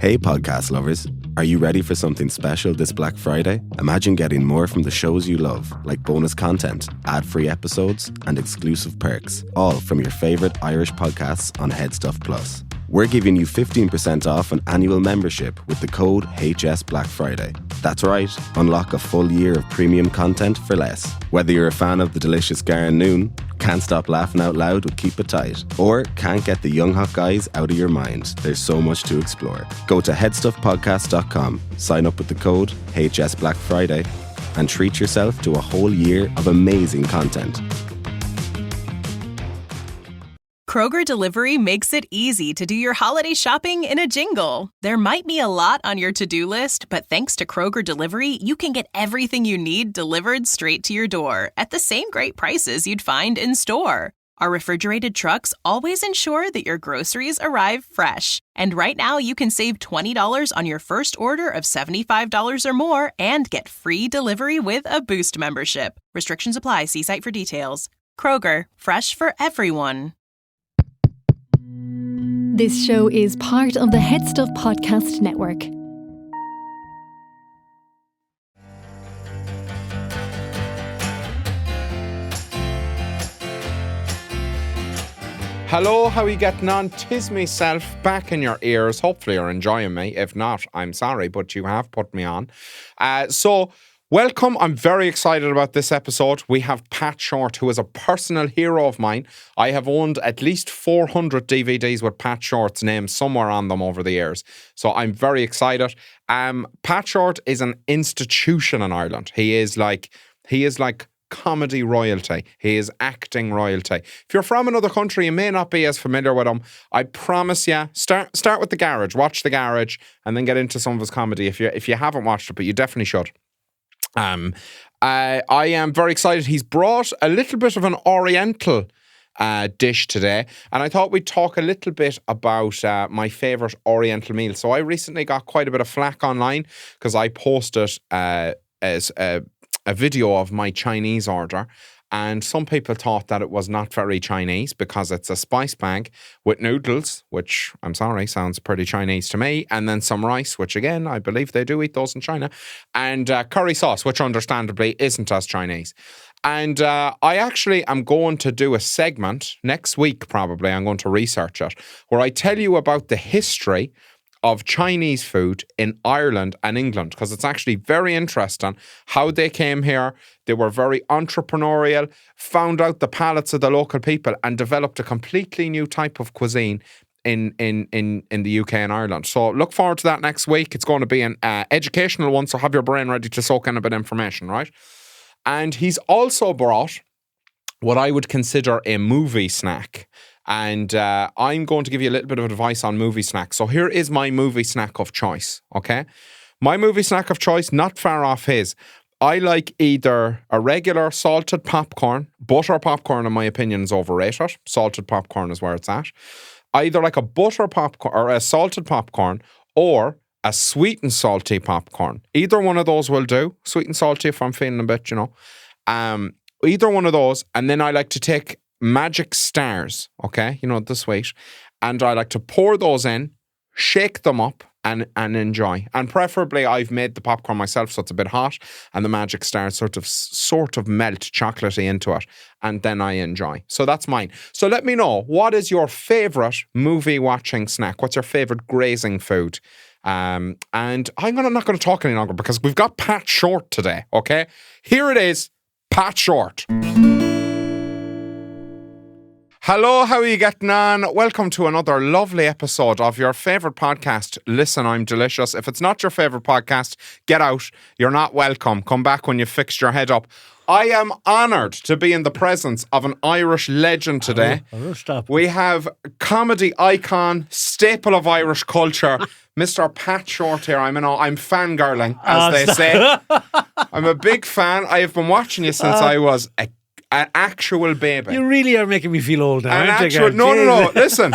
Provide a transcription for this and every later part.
Hey podcast lovers, are you ready for something special this Black Friday? Imagine getting more from the shows you love, like bonus content, ad-free episodes, and exclusive perks, all from your favourite Irish podcasts on HeadStuff Plus. We're giving you 15% off an annual membership with the code HS Black Friday. That's right, unlock a full year of premium content for less. Whether you're a fan of the delicious Garron Noon, can't stop laughing out loud with Keep It Tight, or can't get the young hot guys out of your mind, there's so much to explore. Go to headstuffpodcast.com, sign up with the code HS Black Friday, and treat yourself to a whole year of amazing content. Kroger Delivery makes it easy to do your holiday shopping in a jingle. There might be a lot on your to-do list, but thanks to Kroger Delivery, you can get everything you need delivered straight to your door at the same great prices you'd find in store. Our refrigerated trucks always ensure that your groceries arrive fresh. And right now, you can save $20 on your first order of $75 or more and get free delivery with a Boost membership. Restrictions apply. See site for details. Kroger, fresh for everyone. This show is part of the HeadStuff Podcast Network. Hello, how are you getting on? Tis myself back in your ears. Hopefully you're enjoying me. If not, I'm sorry, but you have put me on. Welcome. I'm very excited about this episode. We have Pat Shortt, who is a personal hero of mine. I have owned at least 400 DVDs with Pat Shortt's name somewhere on them over the years. So I'm very excited. Pat Shortt is an institution in Ireland. He is like comedy royalty. He is acting royalty. If you're from another country, you may not be as familiar with him. I promise you, start with The Garage. Watch The Garage and then get into some of his comedy if you haven't watched it, but you definitely should. I am very excited. He's brought a little bit of an Oriental dish today, and I thought we'd talk a little bit about my favourite Oriental meal. So I recently got quite a bit of flack online because I posted as a video of my Chinese order, and some people thought that it was not very Chinese because it's a spice bag with noodles, which, I'm sorry, sounds pretty Chinese to me, and then some rice, which again, I believe they do eat those in China, and curry sauce, which understandably isn't as Chinese. And I actually am going to do a segment next week, probably, I'm going to research it, where I tell you about the history of Chinese food in Ireland and England, because it's actually very interesting how they came here. They were very entrepreneurial, found out the palates of the local people, and developed a completely new type of cuisine in the UK and Ireland. So look forward to that next week. It's going to be an educational one, so have your brain ready to soak in a bit of information, right? And he's also brought what I would consider a movie snack. And I'm going to give you a little bit of advice on movie snacks. So here is my movie snack of choice, okay? My movie snack of choice, not far off his. I like either a regular salted popcorn. Butter popcorn, in my opinion, is overrated. Salted popcorn is where it's at. Either like a butter popcorn or a salted popcorn, or a sweet and salty popcorn. Either one of those will do. Sweet and salty if I'm feeling a bit, either one of those. And then I like to take Magic Stars, okay, the sweet, and I like to pour those in, shake them up, and enjoy. And preferably, I've made the popcorn myself, so it's a bit hot, and the Magic Stars sort of melt chocolatey into it, and then I enjoy. So that's mine. So let me know, what is your favourite movie watching snack? What's your favourite grazing food? And I'm not going to talk any longer because we've got Pat Shortt today, okay? Here it is, Pat Shortt. Hello, how are you getting on? Welcome to another lovely episode of your favourite podcast, Listen, I'm Delicious. If it's not your favourite podcast, get out. You're not welcome. Come back when you've fixed your head up. I am honoured to be in the presence of an Irish legend today. We have comedy icon, staple of Irish culture, Mr. Pat Shortt here. I'm fangirling, as they say. I'm a big fan. I have been watching you since I was an actual baby. You really are making me feel old now, aren't you? No. Listen.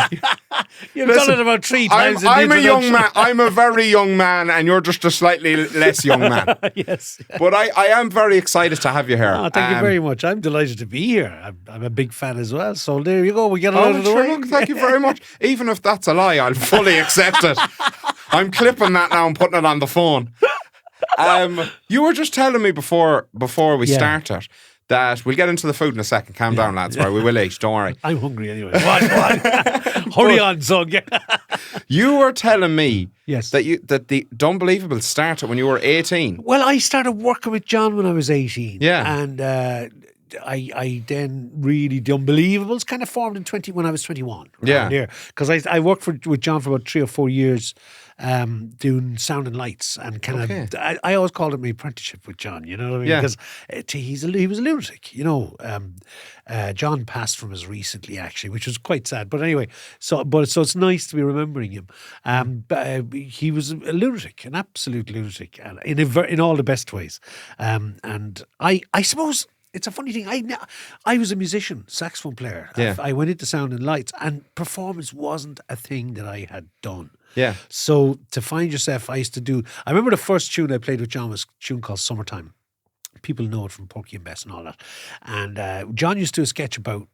You've done it about 3 times. I'm a young man. I'm a very young man, and you're just a slightly less young man. Yes. But I am very excited to have you here. Oh, thank you very much. I'm delighted to be here. I'm a big fan as well. So there you go. We get it out of the way. Thank you very much. Even if that's a lie, I'll fully accept it. I'm clipping that now and putting it on the phone. You were just telling me before we started that we'll get into the food in a second. Calm down, lads. Right, we will eat. Don't worry. I'm hungry anyway. Hurry on, son. You were telling me yes. that the Unbelievable started when you were 18. Well, I started working with Jon when I was 18. Yeah. And I then really, the Unbelievables kind of formed when I was 21. Yeah. Because I worked with Jon for about 3 or 4 years doing sound and lights and kind of, I always called it my apprenticeship with Jon, you know what I mean? Yeah. Because he was a lunatic, you know. Jon passed from us recently, actually, which was quite sad. But anyway, so it's nice to be remembering him. He was a lunatic, an absolute lunatic, and in all the best ways. And I suppose it's a funny thing. I was a musician, saxophone player. Yeah. I went into sound and lights, and performance wasn't a thing that I had done. Yeah. So to find yourself, I remember the first tune I played with Jon was a tune called Summertime. People know it from Porky and Bess and all that. And Jon used to do a sketch about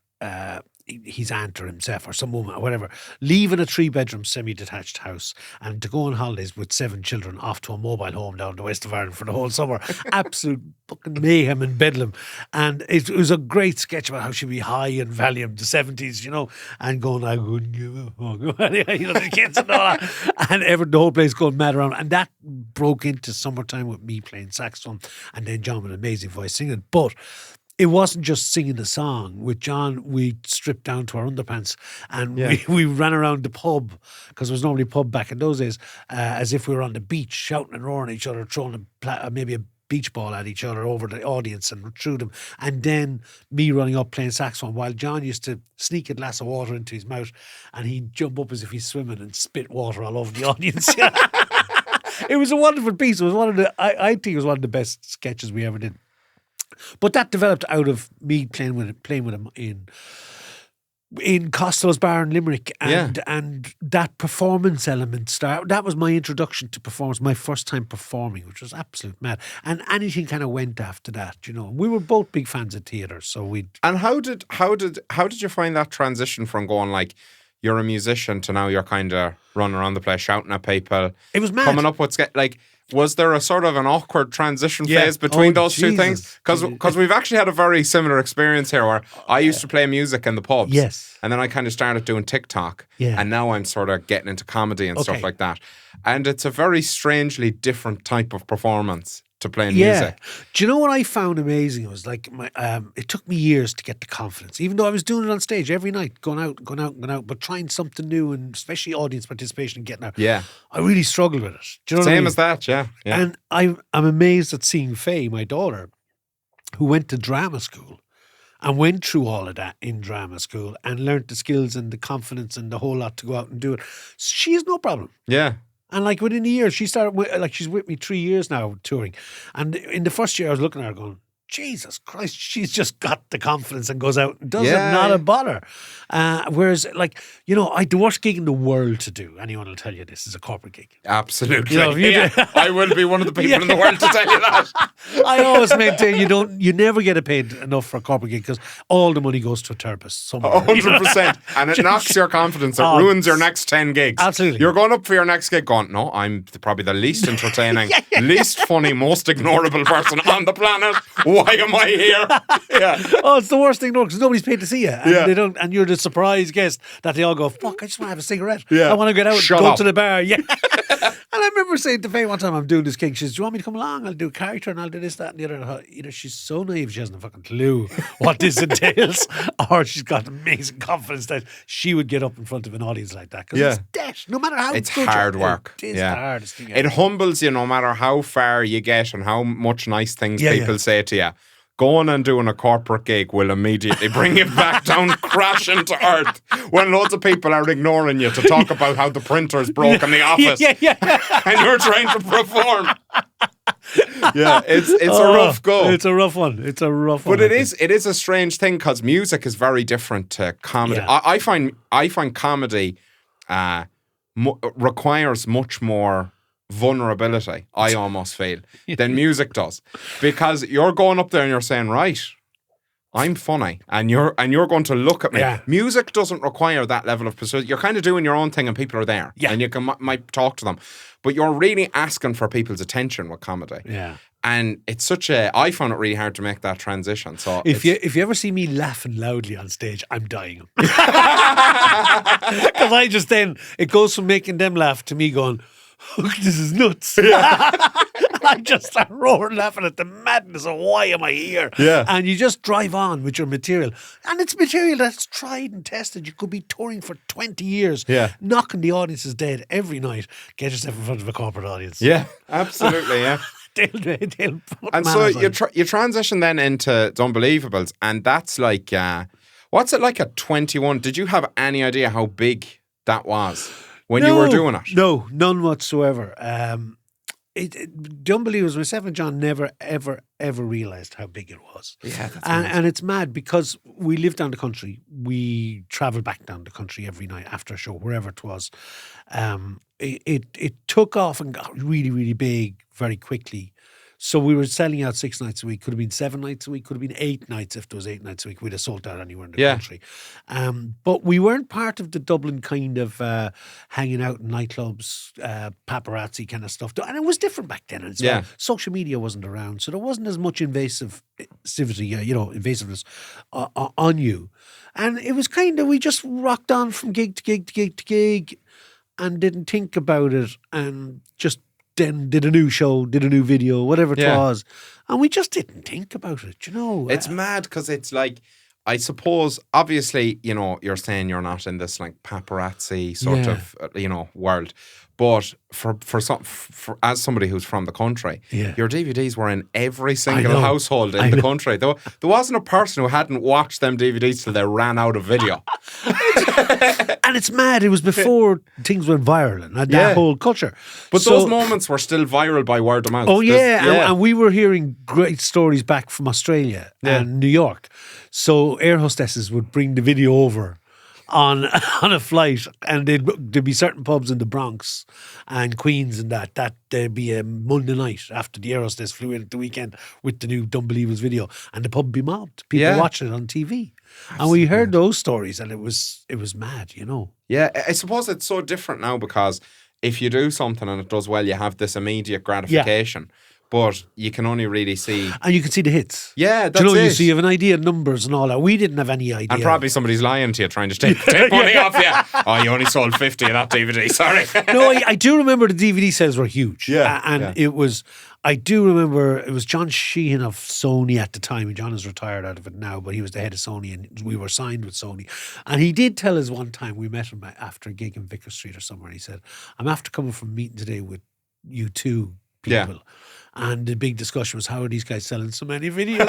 his aunt or himself or some woman or whatever, leaving a 3-bedroom semi-detached house and to go on holidays with 7 children off to a mobile home down the west of Ireland for the whole summer. Absolute fucking mayhem and bedlam. And it was a great sketch about how she'd be high and Valium, the 70s, you know, and going, I wouldn't give a fuck. You know, the kids and all that. And the whole place going mad around. And that broke into Summertime with me playing saxophone and then Jon with an amazing voice singing. But it wasn't just singing the song. With Jon, we stripped down to our underpants and we ran around the pub, because there was normally a pub back in those days, as if we were on the beach, shouting and roaring at each other, throwing maybe a beach ball at each other over the audience and through them. And then me running up playing saxophone while Jon used to sneak a glass of water into his mouth and he'd jump up as if he's swimming and spit water all over the audience. It was a wonderful piece. It was I think it was one of the best sketches we ever did. But that developed out of me playing with him in Costello's Bar in Limerick, and that performance element started. That was my introduction to performance, my first time performing, which was absolute mad. And anything kind of went after that, you know. We were both big fans of theatre, so we. And how did you find that transition from going like you're a musician to now you're kind of running around the place shouting at people? It was mad. Coming up with like. Was there a sort of an awkward transition phase between those two things? Because we've actually had a very similar experience here where I used to play music in the pubs. Yes. And then I kind of started doing TikTok. Yeah. And now I'm sort of getting into comedy and stuff like that. And it's a very strangely different type of performance to playing music. Do you know what I found amazing? It was like it took me years to get the confidence, even though I was doing it on stage every night, going out, but trying something new and especially audience participation and getting out. Yeah. I really struggled with it. Do you know what I mean? As that, yeah. And I'm amazed at seeing Faye, my daughter, who went to drama school and went through all of that in drama school and learned the skills and the confidence and the whole lot to go out and do it. She has no problem. Yeah. And like within a year, she started, she's with me 3 years now touring. And in the first year, I was looking at her going, Jesus Christ, she's just got the confidence and goes out and does it, not a bother. Whereas, the worst gig in the world to do, anyone will tell you this, is a corporate gig. Absolutely. I will be one of the people in the world to tell you that. I always maintain you never get paid enough for a corporate gig because all the money goes to a therapist somewhere. 100%. And it knocks your confidence. It ruins your next 10 gigs. Absolutely. You're going up for your next gig going, no, I'm probably the least entertaining, least funny, most ignorable person on the planet. Why am I here? Yeah. Oh, it's the worst thing, because nobody's paid to see you. And they don't, and you're the surprise guest that they all go, fuck, I just want to have a cigarette. Yeah. I want to get out and Shut go up. to the bar. Yeah. And I remember saying to Faye one time, I'm doing this gig. She says, do you want me to come along? I'll do a character and I'll do this, that, and the other. She's so naive, she hasn't a fucking clue what this entails. Or she's got amazing confidence that she would get up in front of an audience like that. Because it's debt. No matter how it's good hard work. It is the hardest thing. It humbles you no matter how far you get and how much nice things people say to you. Going and doing a corporate gig will immediately bring you back down, crashing to earth when loads of people are ignoring you to talk about how the printer's broke in the office and you're trying to perform. It's a rough go. It's a rough one. But it is a strange thing because music is very different to comedy. Yeah. I find comedy requires much more vulnerability, I almost feel, than music does. Because you're going up there and you're saying, right, I'm funny, and you're going to look at me. Yeah. Music doesn't require that level of pursuit. You're kind of doing your own thing, and people are there, Yeah. and you can might talk to them, but you're really asking for people's attention with comedy. Yeah. And it's I found it really hard to make that transition. So If you ever see me laughing loudly on stage, I'm dying. Because it goes from making them laugh to me going, this is nuts. Yeah. I just start roaring laughing at the madness of why am I here? Yeah. And you just drive on with your material. And it's material that's tried and tested. You could be touring for 20 years, knocking the audiences dead every night. Get yourself in front of a corporate audience. Yeah, absolutely, yeah. They'll and so you transition then into Unbelievables, and that's like, what's it like at 21? Did you have any idea how big that was when you were doing it? No, none whatsoever. The Unbelievers, myself and John never, ever, ever realised how big it was. Yeah, that's and it's mad because we lived down the country. We travelled back down the country every night after a show, wherever it was. It took off and got really, really big very quickly. So we were selling out 6 nights a week. Could have been 7 nights a week. Could have been 8 nights if there was 8 nights a week. We'd have sold out anywhere in the country. But we weren't part of the Dublin kind of hanging out in nightclubs, paparazzi kind of stuff. And it was different back then as well. Social media wasn't around. So there wasn't as much invasiveness on you. And it was kind of, we just rocked on from gig to gig to gig to gig and didn't think about it and just then did a new show, did a new video, whatever it was. And we just didn't think about it, you know. It's mad because it's like, I suppose, obviously, you know, you're saying you're not in this like paparazzi sort of, world. But for as somebody who's from the country, your DVDs were in every single household in the country. There wasn't a person who hadn't watched them DVDs till they ran out of video. And it's mad. It was before things went viral and that whole culture. But those moments were still viral by word of mouth. Oh, yeah. And we were hearing great stories back from Australia and New York. So air hostesses would bring the video over on a flight, and there'd be certain pubs in the Bronx and Queens and that there'd be a Monday night after the air hostess flew in at the weekend with the new Unbelievers video, and the pub would be mobbed. People watching it on TV. And we heard those stories, and it was mad, you know. Yeah, I suppose it's so different now because if you do something and it does well, you have this immediate gratification. But you can only really see... And you can see the hits. Yeah, that's you it. see, you have an idea of numbers and all that. We didn't have any idea. And probably somebody's lying to you, trying to take money off you. Oh, you only sold 50 of that DVD, sorry. No, I do remember the DVD sales were huge. It was... I do remember it was John Sheehan of Sony at the time, and John is retired out of it now, but he was the head of Sony and we were signed with Sony. And he did tell us one time, we met him after a gig in Vicar Street or somewhere, and he said, I'm after coming from a meeting today with U2 people. Yeah. And the big discussion was, how are these guys selling so many videos?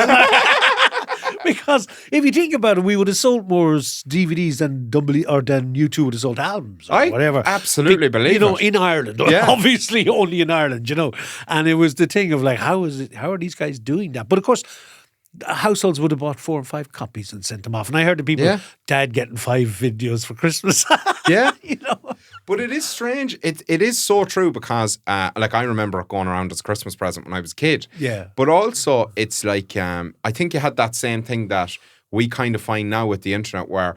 Because if you think about it, we would have sold more DVDs than U2 would have sold albums or whatever. Absolutely believe it. In Ireland. Obviously only in Ireland, you know. And it was the thing of like, how are these guys doing that? But of course, households would have bought 4 or 5 copies and sent them off. And I heard the people, Dad getting 5 videos for Christmas. You know. But it is strange. It is so true because, like, I remember it going around as a Christmas present when I was a kid. Yeah. But also, it's like, I think you had that same thing that we kind of find now with the internet where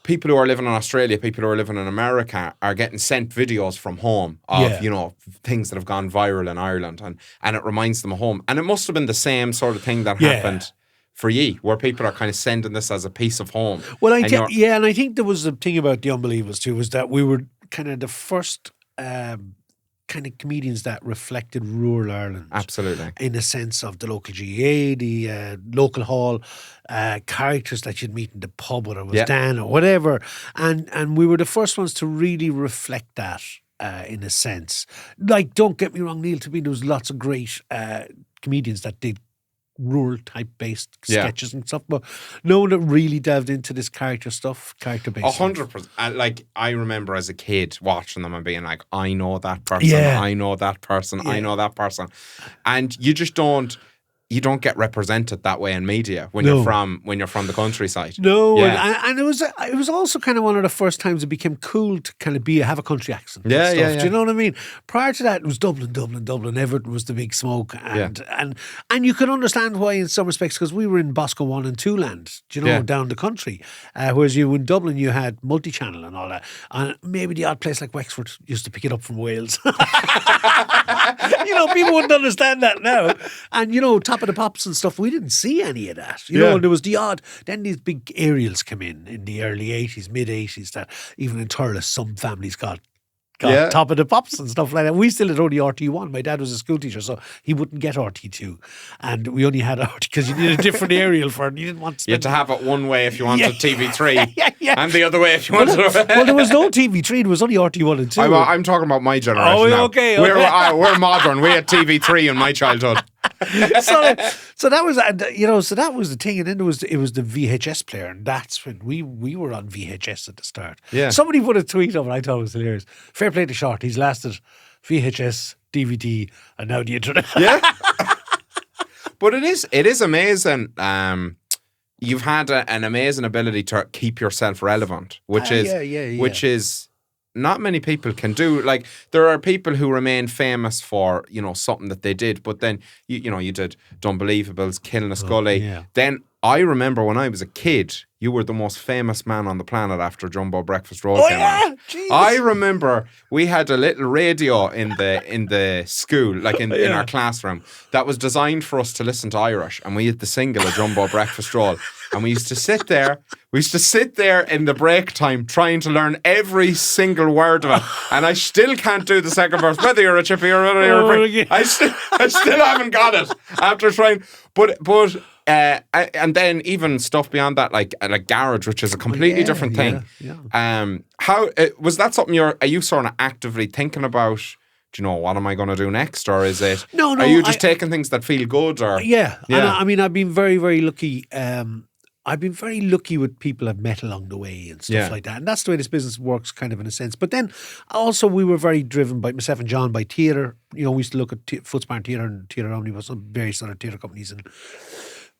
people who are living in Australia, people who are living in America are getting sent videos from home of, you know, things that have gone viral in Ireland and it reminds them of home. And it must have been the same sort of thing that happened for ye, where people are kind of sending this as a piece of home. Well, and I think there was a thing about the Unbelievers too, was that we were kind of the first kind of comedians that reflected rural Ireland. Absolutely. In a sense of the local GA, the local hall, characters that you'd meet in the pub, whether it was Dan or whatever. And we were the first ones to really reflect that in a sense. Like, don't get me wrong, Neil, to me, there was lots of great comedians that did rural type based sketches and stuff, but no one that really delved into this character based 100%. Like, I remember as a kid watching them and being like, I know that person, I know that person, I know that person, and you just don't. you don't get represented that way in media when No. you're from the countryside. No, Yeah. and it was also kind of one of the first times it became cool to kind of have a country accent. Yeah, and yeah, stuff. yeah. Do you know what I mean? Prior to that, it was Dublin. Everton was the big smoke, and you could understand why in some respects, because we were in Bosco 1 and 2 land, do you know, Yeah. down the country. Whereas you in Dublin, you had multi-channel and all that, and maybe the odd place like Wexford used to pick it up from Wales. You know, people wouldn't understand that now. And, you know, Top of the Pops and stuff, we didn't see any of that. You know, and there was the odd, then these big aerials came in the early 80s, mid-80s, that even in Thurles, some families got Yeah. Top of the Pops and stuff like that. We still had only RT1. My dad was a school teacher, so he wouldn't get RT2. And we only had RT because you needed a different aerial for it. You didn't want to You had to have it one way if you wanted TV3 Yeah. and the other way if you wanted Well, there was no TV3. There was only RT1 and 2. I'm talking about my generation Oh, now. okay. We're modern. We had TV3 in my childhood. so that was that was the thing, and then it was the VHS player, and that's when we were on VHS at the start. Yeah. Somebody put a tweet up, and I thought it was hilarious. Fair play to Short. He's lasted VHS, DVD, and now the internet. Yeah. But it is amazing. You've had an amazing ability to keep yourself relevant, which is not many people can do. Like, there are people who remain famous for, you know, something that they did, but then you did Dunbelievables, Killing a Scully. yeah. Then I remember when I was a kid, you were the most famous man on the planet after Jumbo Breakfast Roll came on. Jesus. I remember we had a little radio in the school, like in our classroom, that was designed for us to listen to Irish, and we had the single of Jumbo Breakfast Roll, and we used to sit there in the break time trying to learn every single word of it, and I still can't do the second verse, whether you're a chippy or whether you're a brick. I still haven't got it after trying, but and then even stuff beyond that, like Garage, which is a completely different thing. Yeah. How was that something are you sort of actively thinking about? Do you know, what am I going to do next, or is it? No. Are you just taking things that feel good, or Yeah. And I mean, I've been very, very lucky. I've been very lucky with people I've met along the way and stuff like that. And that's the way this business works, kind of, in a sense. But then also we were very driven by, myself and John, by theatre. You know, we used to look at Footsbarn Theatre and Theatre Omnibus and various other theatre companies and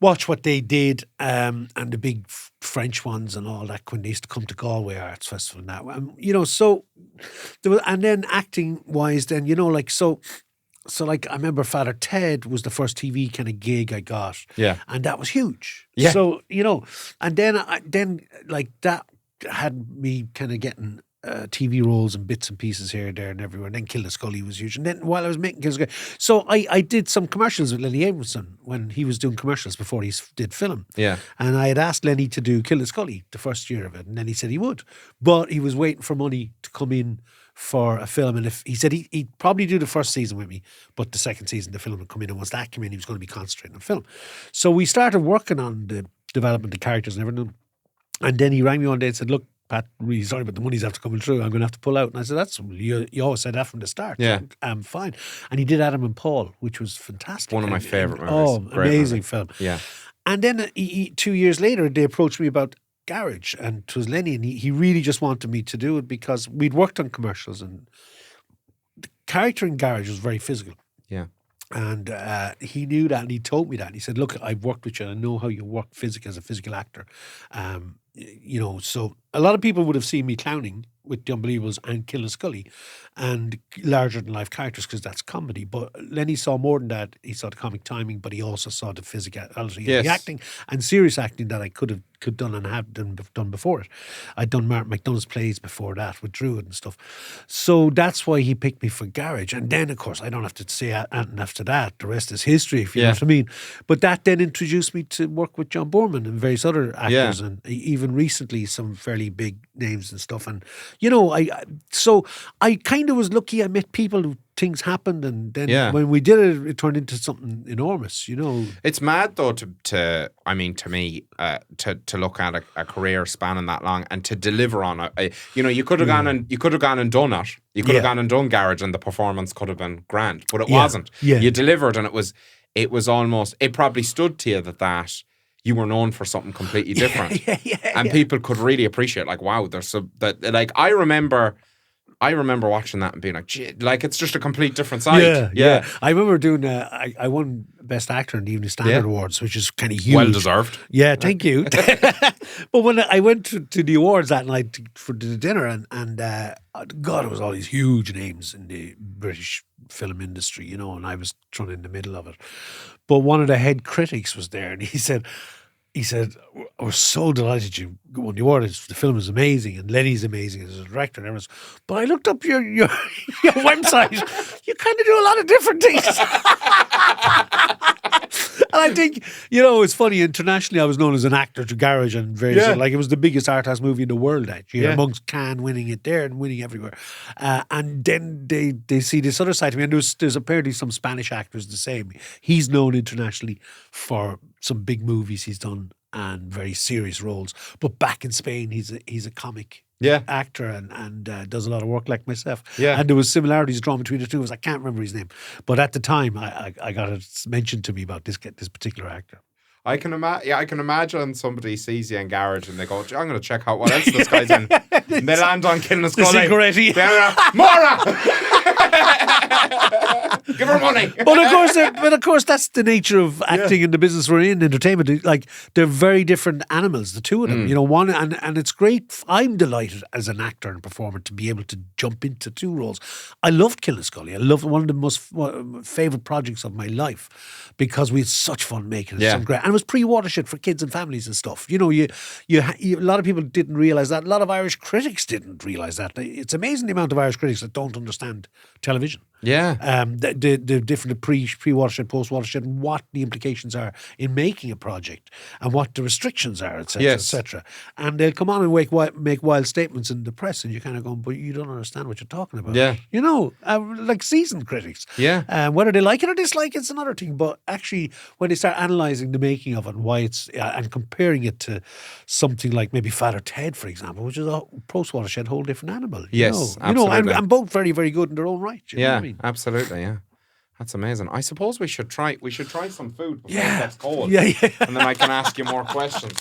watch what they did, and the big French ones and all that when they used to come to Galway Arts Festival and that. You know, so there was, and then acting wise, then, you know, like so like I remember Father Ted was the first TV kind of gig I got. Yeah. And that was huge. Yeah. So, you know, and then like that had me kind of getting TV roles and bits and pieces here, there, and everywhere. And then Kill the Scully was huge. And then while I was making Kill the Scully, so I did some commercials with Lenny Abramson when he was doing commercials before he did film. Yeah. And I had asked Lenny to do Kill the Scully the first year of it, and then he said he would, but he was waiting for money to come in for a film, and if he said he'd probably do the first season with me, but the second season the film would come in, and once that came in, he was going to be concentrating on film. So we started working on the development of characters and everything, and then he rang me one day and said, "Look, Pat, really sorry, but the money's after coming through. I'm going to have to pull out." And I said, "That's you always said that from the start." Yeah. I'm fine. And he did Adam and Paul, which was fantastic. One of my And- favourite and- movies. Oh, Great amazing movie. film. Yeah. And then 2 years later, they approached me about Garage, and it was Lenny, and he really just wanted me to do it because we'd worked on commercials, and the character in Garage was very physical. Yeah. And he knew that, and he told me that. And he said, "Look, I've worked with you, and I know how you work as a physical actor." You know, so a lot of people would have seen me clowning with The Unbelievables and Kill the Scully and larger than life characters because that's comedy. But Lenny saw more than that. He saw the comic timing, but he also saw the physicality of the acting and serious acting that I could have done and had done before it. I'd done Martin McDonagh's plays before that with Druid and stuff. So that's why he picked me for Garage. And then, of course, I don't have to say anything after that. The rest is history, if you know what I mean. But that then introduced me to work with John Boorman and various other actors, and even recently some fairly big names and stuff. And, you know, I kind of was lucky. I met people who things happened, and then when we did it, it turned into something enormous, you know. It's mad though to me to look at a career spanning that long and to deliver on it. You know, you could have gone and done it. You could have gone and done Garage, and the performance could have been grand, but it wasn't. Yeah. You delivered, and it was almost, it probably stood to you that you were known for something completely different, and people could really appreciate, like, wow, there's that. Like, I remember I remember watching that and being like, gee, like it's just a complete different side. Yeah. I remember doing. I won Best Actor in the Evening Standard Awards, which is kind of huge. Well deserved. Yeah, thank you. But when I went to the awards that night for the dinner, and God, it was all these huge names in the British film industry, you know, and I was thrown in the middle of it. But one of the head critics was there, and he said, we're so delighted you won the award. The film is amazing, and Lenny's amazing as a director and everything. But I looked up your website. You kind of do a lot of different things. And I think, you know, it's funny, internationally I was known as an actor to Garage and various, like it was the biggest art house movie in the world, actually, amongst Cannes winning it there and winning everywhere. And then they see this other side of me, and there's apparently some Spanish actors the same. He's known internationally for some big movies he's done and very serious roles. But back in Spain, he's a comic actor and does a lot of work like myself. Yeah. And there was similarities drawn between the two of us. I can't remember his name. But at the time, I got it mentioned to me about this particular actor. I can imagine somebody sees you in Garage and they go, I'm going to check out what else this guy's in. And they land on Killing a Skull. Mora! Give her money. But of course, that's the nature of acting in the business we're in, entertainment. Like, they're very different animals, the two of them. You know, one, and it's great. I'm delighted as an actor and performer to be able to jump into two roles. I loved Killing a Scully. I loved one of the most favourite projects of my life because we had such fun making it. Some great, and it was pre-Watershed for kids and families and stuff. You know, you a lot of people didn't realise that. A lot of Irish critics didn't realise that. It's amazing the amount of Irish critics that don't understand television. Yeah. The different pre-Watershed, post-Watershed, and what the implications are in making a project and what the restrictions are, etc., etc. And they'll come on and make wild statements in the press, and you're kind of going, but you don't understand what you're talking about. Yeah. You know, like seasoned critics. Yeah. Whether they like it or dislike it's another thing, but actually when they start analysing the making of it and why it's, and comparing it to something like maybe Father Ted, for example, which is a post-Watershed, whole different animal. Yes, absolutely. You know, and both very, very good in their own right. You know what I mean? Absolutely, yeah. That's amazing. I suppose we should try some food before it gets cold. Yeah. And then I can ask you more questions.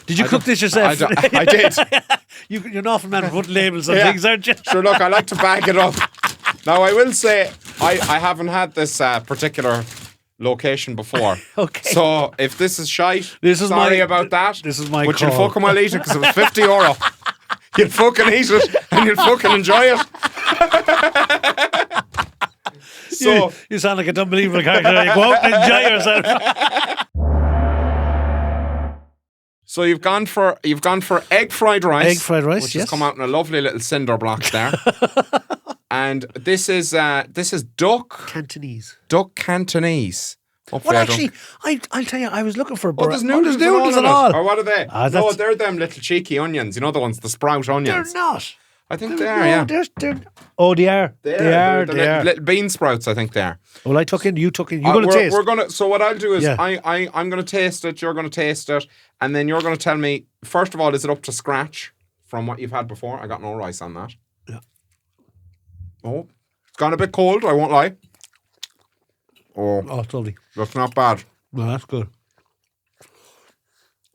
Did you cook this yourself? I did. You're an awful man for putting labels on things, aren't you? Sure, look, I like to bag it up. Now, I will say, I haven't had this particular location before. Okay. So, if this is shite, about that. This is my but call. You'll fucking well eat it because it was €50. You'll fucking eat it and you'll fucking enjoy it. So you sound like an unbelievable character. Like, go out and enjoy yourself. So you've gone for egg fried rice. Egg fried rice, which has come out in a lovely little cinder block there. And this is duck Cantonese. Duck Cantonese. Well, actually, I'll tell you, I was looking for. There's noodles and all. Or what are they? No, they're them little cheeky onions. You know the ones, the sprout onions. They're not. I think they are. Yeah. They are. They are. Little bean sprouts. I think they are. Well, you took in. You're going to taste. We're gonna. So what I'll do is I'm going to taste it. You're going to taste it, and then you're going to tell me first of all, is it up to scratch from what you've had before? I got no rice on that. Yeah. Oh, it's gone a bit cold. I won't lie. Oh, it's lovely. That's not bad. No, that's good.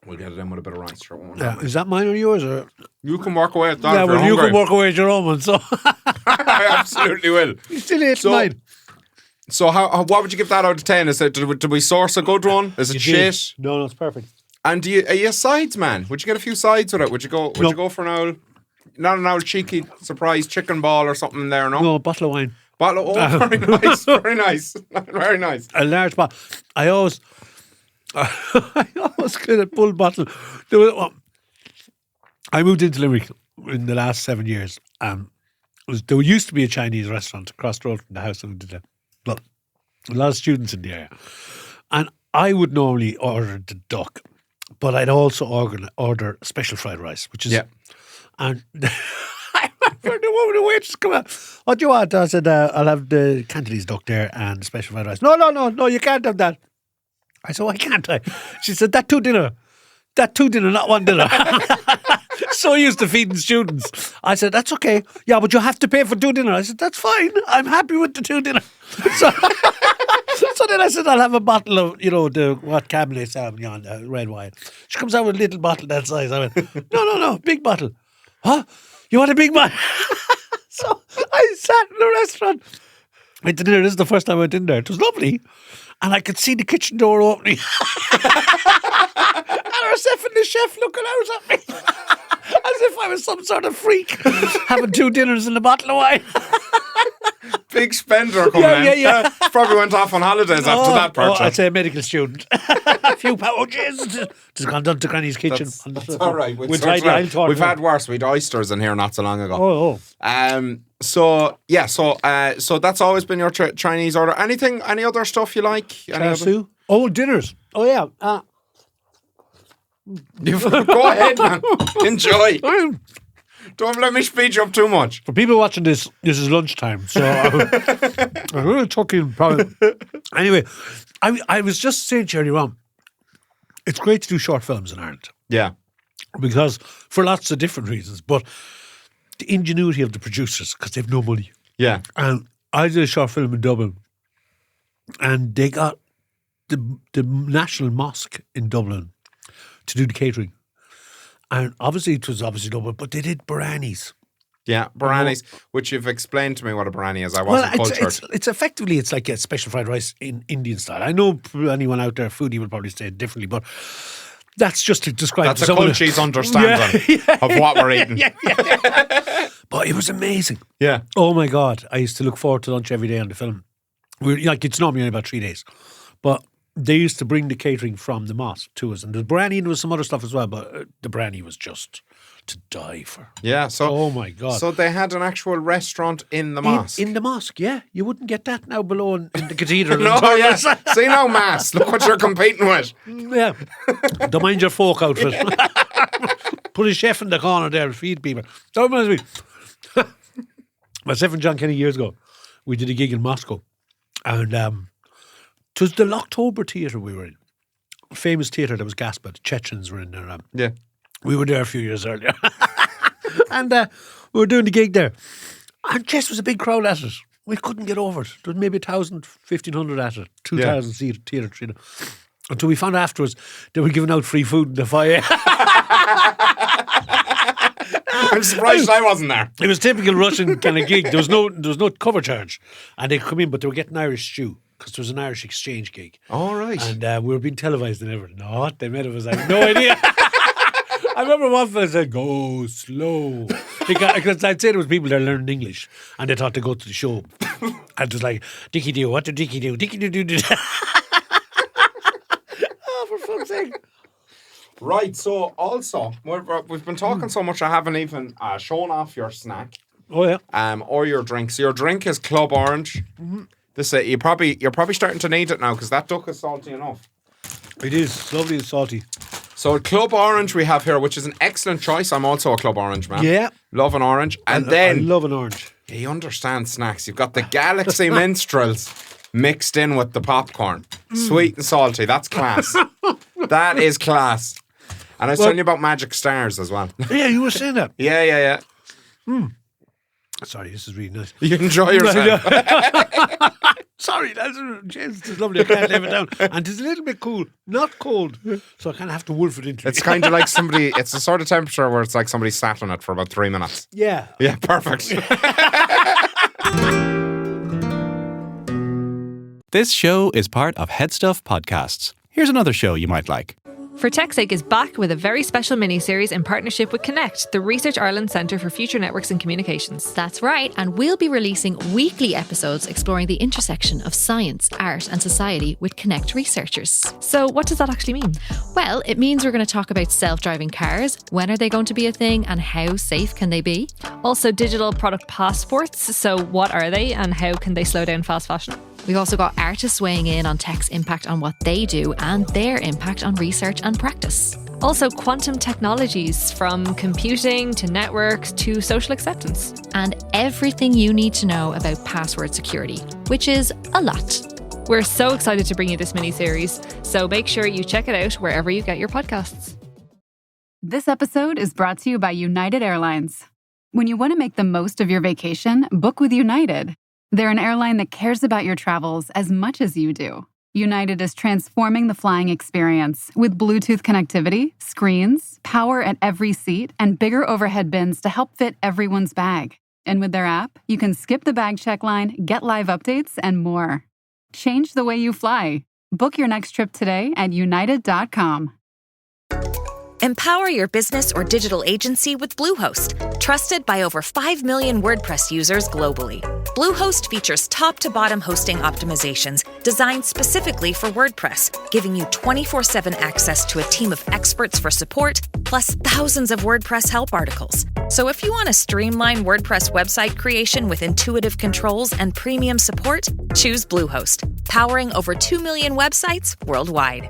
We'll get it in with a bit of rice. Sure, is that mine or yours? Or? You can walk away at that. Yeah, well, you can walk away at your own one. So I absolutely will. You still ate mine. So, what would you give that out of 10? Is it? Did we source a good one? Is it shit? No, it's perfect. And are you a sides man? Would you get a few sides with it? Would you go for an old cheeky surprise chicken ball or something there? No, a bottle of wine. Very nice, very nice, very nice. A large bottle. I always get a full bottle. I moved into Limerick in the last 7 years. There used to be a Chinese restaurant across the road from the house, and a lot of students in the area. And I would normally order the duck, but I'd also order special fried rice, which is and. For the woman who waitress come out. What do you want? I said, I'll have the Cantonese duck there and special fried rice. No, you can't have that. I said, why can't I? She said, that two dinner, not one dinner. So used to feeding students. I said, that's okay. Yeah, but you have to pay for 2 dinner. I said, that's fine. I'm happy with the 2 dinner. So then I said, I'll have a bottle of, what Cabinets have, red wine. She comes out with a little bottle that size. I went, no, big bottle. Huh? You want a Big Mac? So I sat in the restaurant. Went to dinner. This is the first time I went in there. It was lovely. And I could see the kitchen door opening. And Rosef and the chef looking out at me. As if I was some sort of freak. Having 2 dinners and a bottle of wine. Big spender coming in. Yeah. Probably went off on holidays after that purchase. I'd say a medical student. A few pouches. Just gone down to Granny's kitchen. That's all right. We'll try the aisle talk. We've had worse. We had oysters in here not so long ago. Oh. So that's always been your Chinese order. Any other stuff you like? Char-siu. Oh, dinners. Oh, yeah. Go ahead, man. Enjoy. Don't let me speed you up too much. For people watching this is lunchtime, so I'm really talking probably. Anyway, I was just saying to you earlier on, it's great to do short films in Ireland. Yeah. Because for lots of different reasons, but the ingenuity of the producers, because they've no money. Yeah. And I did a short film in Dublin, and they got the National Mosque in Dublin to do the catering. And obviously it was Dublin, but they did biranis. Yeah, biranis, which you've explained to me what a birani is. I wasn't cultured. It's effectively, it's like a special fried rice in Indian style. I know anyone out there, foodie, will probably say it differently, but that's just to describe. That's a culture's understanding of what we're eating. Yeah. But it was amazing. Yeah. Oh my God. I used to look forward to lunch every day on the film. It's normally only about 3 days. But they used to bring the catering from the mosque to us. And the biryani, and there was some other stuff as well, but the biryani was just to die for. Yeah, so oh my God. So they had an actual restaurant in the mosque. In the mosque, yeah. You wouldn't get that now below in the cathedral. No, yeah. See now, mass. Look what you're competing with. Yeah. The mind your folk outfit. Put a chef in the corner there and feed people. That reminds me. Myself and Jon Kenny years ago, we did a gig in Moscow. And it was the Locktober Theatre we were in. A famous theatre that was gassed, but the Chechens were in there. Yeah. We were there a few years earlier. And we were doing the gig there. And just was a big crowd at it. We couldn't get over it. There was maybe 1,000, 1,500 at it. 2,000 seat theatre. Until we found afterwards they were giving out free food in the foyer. I'm surprised I wasn't there. It was typical Russian kind of gig. There was no cover charge. And they could come in, but they were getting Irish stew. Because there was an Irish exchange gig. All right. And we were being televised and everything. No, what they made of us, I have no idea. I remember one fella said, go slow. Because I'd say there was people there learning English and they thought to go to the show. And it was like, Dickie do, what did Dickie do? Dickie do. Oh, for fuck's sake. Right, so also, we've been talking so much I haven't even shown off your snack. Oh, yeah. Or your drink. So your drink is Club Orange. Mm-hmm. You're probably starting to need it now because that duck is salty enough. It is. It's lovely and salty. So Club Orange we have here, which is an excellent choice. I'm also a Club Orange man. Yeah. Love an orange. And I love an orange. Yeah, you understand snacks. You've got the Galaxy Minstrels mixed in with the popcorn. Sweet and salty. That's class. That is class. And I was telling you about Magic Stars as well. Yeah, you were saying that. Yeah. Sorry, this is really nice. You enjoy yourself. Sorry, Jaysus Tis Lovely. I can't live it down. And it's a little bit cool, not cold. So I kind of have to wolf it into It's kind of like it's the sort of temperature where it's like somebody sat on it for about 3 minutes. Yeah. Yeah, perfect. This show is part of HeadStuff Podcasts. Here's another show you might like. For Tech's Sake is back with a very special mini-series in partnership with Connect, the Research Ireland Centre for Future Networks and Communications. That's right, and we'll be releasing weekly episodes exploring the intersection of science, art and society with Connect researchers. So what does that actually mean? Well, it means we're going to talk about self-driving cars, when are they going to be a thing and how safe can they be? Also digital product passports, so what are they and how can they slow down fast fashion? We've also got artists weighing in on tech's impact on what they do and their impact on research and practice. Also quantum technologies, from computing to networks to social acceptance. And everything you need to know about password security, which is a lot. We're so excited to bring you this mini-series, so make sure you check it out wherever you get your podcasts. This episode is brought to you by United Airlines. When you want to make the most of your vacation, book with United. They're an airline that cares about your travels as much as you do. United is transforming the flying experience with Bluetooth connectivity, screens, power at every seat, and bigger overhead bins to help fit everyone's bag. And with their app, you can skip the bag check line, get live updates, and more. Change the way you fly. Book your next trip today at united.com. Empower your business or digital agency with Bluehost, trusted by over 5 million WordPress users globally. Bluehost features top-to-bottom hosting optimizations designed specifically for WordPress, giving you 24/7 access to a team of experts for support, plus thousands of WordPress help articles. So if you want to streamline WordPress website creation with intuitive controls and premium support, choose Bluehost, powering over 2 million websites worldwide.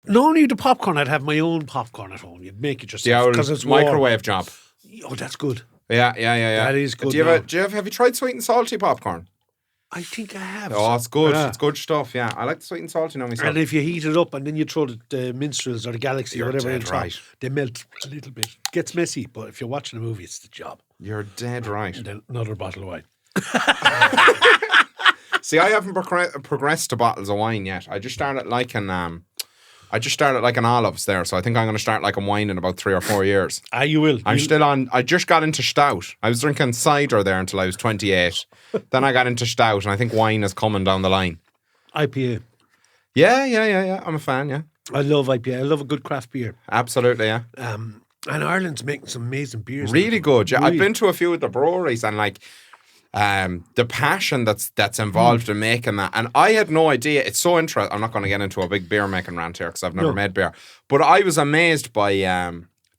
Not only the popcorn, I'd have my own popcorn at home. You'd make it The yourself old because it's microwave job. Oh, that's good. Yeah. That is good. Have you tried sweet and salty popcorn? I think I have. Oh, it's good. Yeah. It's good stuff, yeah. I like the sweet and salty now myself. And if you heat it up and then you throw the minstrels or the galaxy You're or whatever dead in top, right. they melt a little bit. Gets messy, but if you're watching a movie, it's the job. You're dead right. And then another bottle of wine. See, I haven't progressed to bottles of wine yet. I just started liking olives there, so I think I'm going to start liking wine in about 3 or 4 years. You will. I just got into stout. I was drinking cider there until I was 28. Then I got into stout, and I think wine is coming down the line. IPA. Yeah. I'm a fan, yeah. I love IPA. I love a good craft beer. Absolutely, yeah. And Ireland's making some amazing beers. Really good, yeah. Really. I've been to a few of the breweries and the passion that's involved in making that. And I had no idea. It's so interesting. I'm not going to get into a big beer making rant here because I've never made beer. But I was amazed by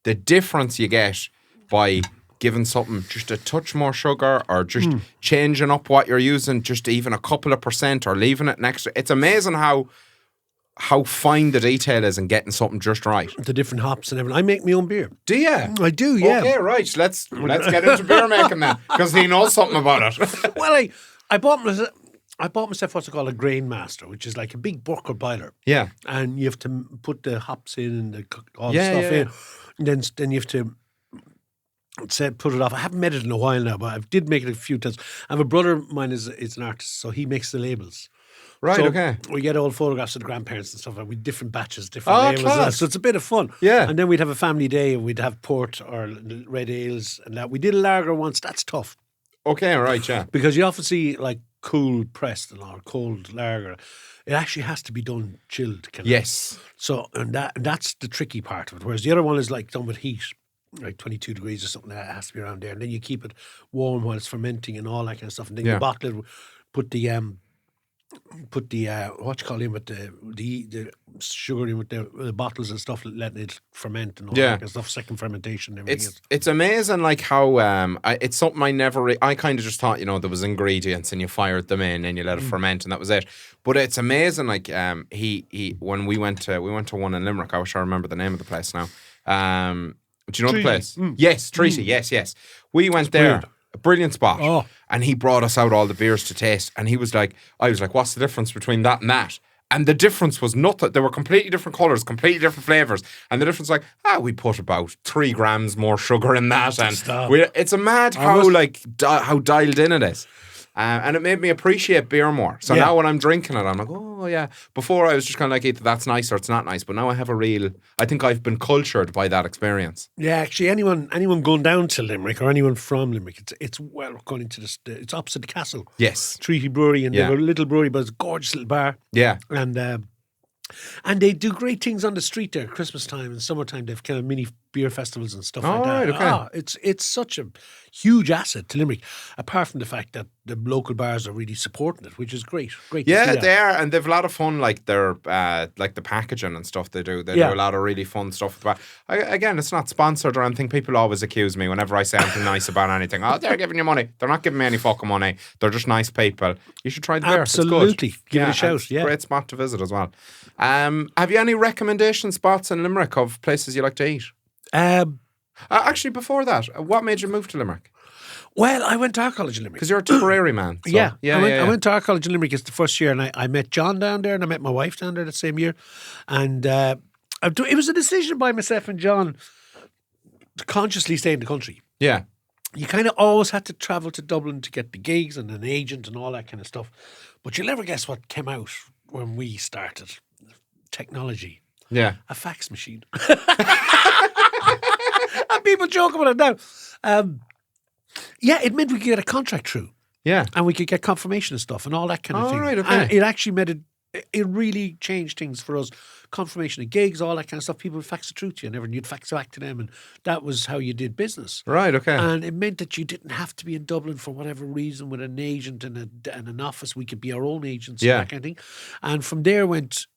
the difference you get by giving something just a touch more sugar or just changing up what you're using, just even a couple of % or leaving it next. It's amazing how fine the detail is in getting something just right. The different hops and everything. I make my own beer. Do you? I do, yeah. Okay, right. Let's get into beer making then, because he knows something about it. Well, I bought myself what's called a grain master, which is like a big Burker boiler. Yeah. And you have to put the hops in and all the stuff in. And then you have to put it off. I haven't made it in a while now, but I did make it a few times. I have a brother of mine is an artist, so he makes the labels. Right, so okay. We get all photographs of the grandparents and stuff, and with different batches, different labels. Class. So it's a bit of fun. Yeah. And then we'd have a family day, and we'd have port or red ales and that. We did a lager once. That's tough. Okay, right, yeah. Because you often see like cool pressed and or cold lager. It actually has to be done chilled. Yes. So and that's the tricky part of it. Whereas the other one is like done with heat, like 22 degrees or something. That has to be around there, and then you keep it warm while it's fermenting and all that kind of stuff. And then you bottle it, put the what you call it with the sugar in with the bottles and stuff, letting it ferment and all that kind of stuff. Second fermentation and everything. It's amazing, like how it's something I never. I kind of just thought, there was ingredients and you fired them in and you let it ferment and that was it. But it's amazing, like he when we went to one in Limerick. I wish I remember the name of the place now. Do you know the place? Yes, Treaty. Yes. We went there. Brilliant. A brilliant spot. Oh. And he brought us out all the beers to taste. And I was like, what's the difference between that and that? And the difference was nothing. They were completely different colours, completely different flavours. And the difference was we put about 3 grams more sugar in that. And it's a mad how dialed in it is. And it made me appreciate beer more. So now when I'm drinking it, I'm like, oh yeah. Before I was just kind of like, either that's nice or it's not nice. But now I have I think I've been cultured by that experience. Yeah, actually, anyone going down to Limerick or anyone from Limerick, it's well going into it's opposite the castle. Yes. Treaty Brewery, and they have a little brewery, but it's a gorgeous little bar. Yeah. And they do great things on the street there, Christmas time and summertime. They have kind of mini beer festivals and stuff like that. Right, okay. It's such a huge asset to Limerick, apart from the fact that the local bars are really supporting it, which is great. Great to see that. They are, and they've a lot of fun, like their like the packaging and stuff they do. They do a lot of really fun stuff. Again, it's not sponsored or anything. People always accuse me whenever I say anything nice about anything. Oh, they're giving you money. They're not giving me any fucking money. They're just nice people. You should try the beer. Absolutely. It's good. Give it a shout. Yeah. Great spot to visit as well. Have you any recommendation spots in Limerick of places you like to eat? Actually, before that, what made you move to Limerick? Well, I went to our college in Limerick. Because you're a Tipperary man. So. I went to our college in Limerick. It's the first year, and I met John down there, and I met my wife down there the same year. And it was a decision by myself and John to consciously stay in the country. Yeah. you kind of always had to travel to Dublin to get the gigs and an agent and all that kind of stuff. But you'll never guess what came out when we started. Technology. Yeah. A fax machine. And people joke about it now. Yeah, it meant we could get a contract through. Yeah. And we could get confirmation of stuff and all that kind of thing. Right, okay. And it actually made it really changed things for us. Confirmation of gigs, all that kind of stuff. People would fax it through to you and you'd fax it back to them, and that was how you did business. Right, okay. And it meant that you didn't have to be in Dublin for whatever reason with an agent and an office. We could be our own agents and that kind of thing. And from there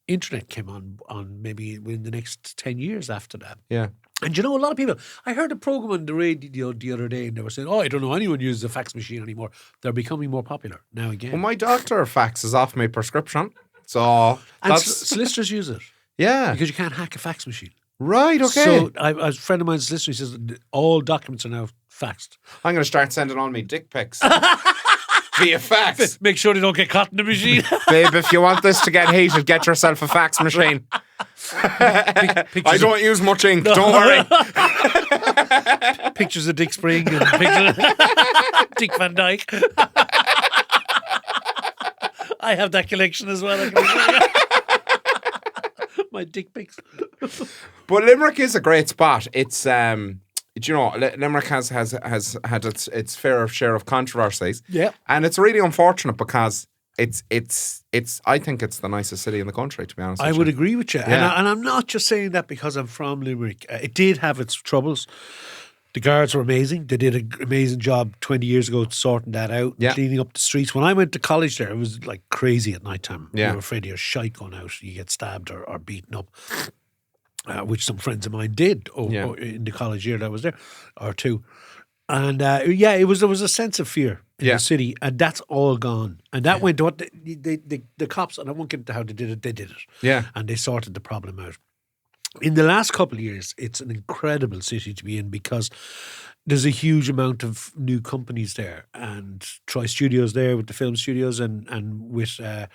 internet came on maybe in the next 10 years after that. Yeah. And you know, a lot of people, I heard a program on the radio the other day and they were saying, I don't know anyone uses a fax machine anymore. They're becoming more popular now again. Well, my doctor faxes off my prescription. So solicitors use it. Yeah. Because you can't hack a fax machine. Right, okay. So a friend of mine's solicitor, he says all documents are now faxed. I'm going to start sending all my dick pics via fax. Make sure they don't get caught in the machine. Babe, if you want this to get heated, get yourself a fax machine. I don't use much ink, don't worry. Pictures of Dick Spring and pictures of Dick Van Dyke. I have that collection as well. I can show you. My dick pics. But Limerick is a great spot. It's Limerick has had its fair share of controversies. Yeah. And it's really unfortunate because it's I think it's the nicest city in the country, to be honest. I would agree with you. Yeah. And I'm not just saying that because I'm from Limerick. It did have its troubles. The guards were amazing. They did an amazing job 20 years ago sorting that out, cleaning up the streets. When I went to college there, it was like crazy at night time. Yeah. You were afraid of your shite going out. You get stabbed or beaten up, which some friends of mine did in the college year that I was there, or two. And there was a sense of fear in the city, and that's all gone. And that went to what the cops, and I won't get into how they did it. Yeah. And they sorted the problem out. In the last couple of years, it's an incredible city to be in because there's a huge amount of new companies there, and Troy Studios there with the film studios, and with a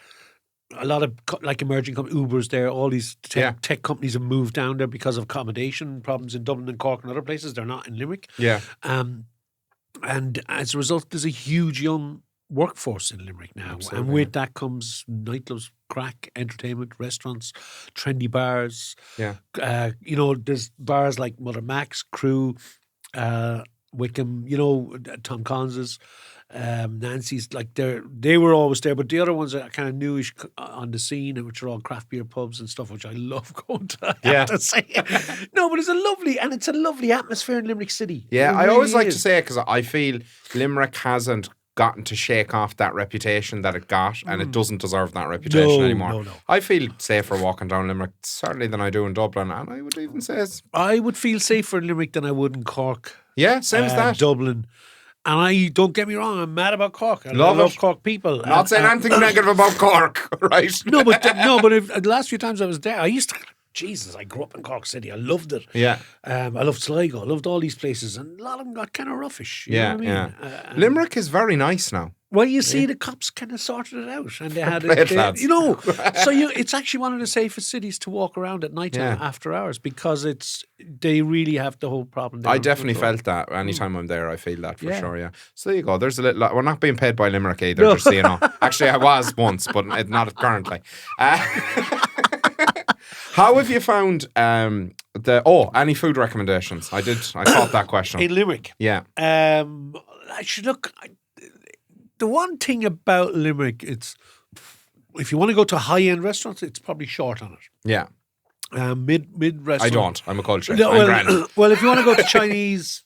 lot of like emerging companies, Uber's there. All these tech companies have moved down there because of accommodation problems in Dublin and Cork and other places. They're not in Limerick. Yeah. And as a result, there's a huge young workforce in Limerick now. Absolutely. And with that comes nightclubs, crack, entertainment, restaurants, trendy bars. Yeah. There's bars like Mother Mac's, Crew, Wickham, Tom Collins's, Nancy's, like they were always there, but the other ones are kind of newish on the scene, which are all craft beer pubs and stuff, which I love going to. I have to say, no, but it's a lovely atmosphere in Limerick City. Yeah, I always like is. to say it because I feel Limerick hasn't gotten to shake off that reputation that it got, and it doesn't deserve that reputation anymore. No. I feel safer walking down Limerick certainly than I do in Dublin, and I would even say I would feel safer in Limerick than I would in Cork. Yeah, same as that. Dublin. And I don't get me wrong, I'm mad about Cork. I love Cork people. Not saying anything negative about Cork, right? No, but the last few times I was there, I used to. Jesus, I grew up in Cork City. I loved it. Yeah. I loved Sligo. I loved all these places. And a lot of them got kind of roughish. You know what I mean? Limerick is very nice now. Well, you see, the cops kind of sorted it out. And they had Great lads. it's actually one of the safest cities to walk around at night time after hours because they really have the whole problem. I definitely felt that. Anytime I'm there, I feel that for sure, yeah. So there you go. There's a little. We're not being paid by Limerick either, just so you know. Actually, I was once, but not currently. How have you found any food recommendations? I caught that question. In Limerick? Yeah. The one thing about Limerick, it's if you want to go to high-end restaurants, it's probably short on it. Yeah. Mid restaurant. I don't. I'm a culture. No, I'm grand. Well, if you want to go to Chinese,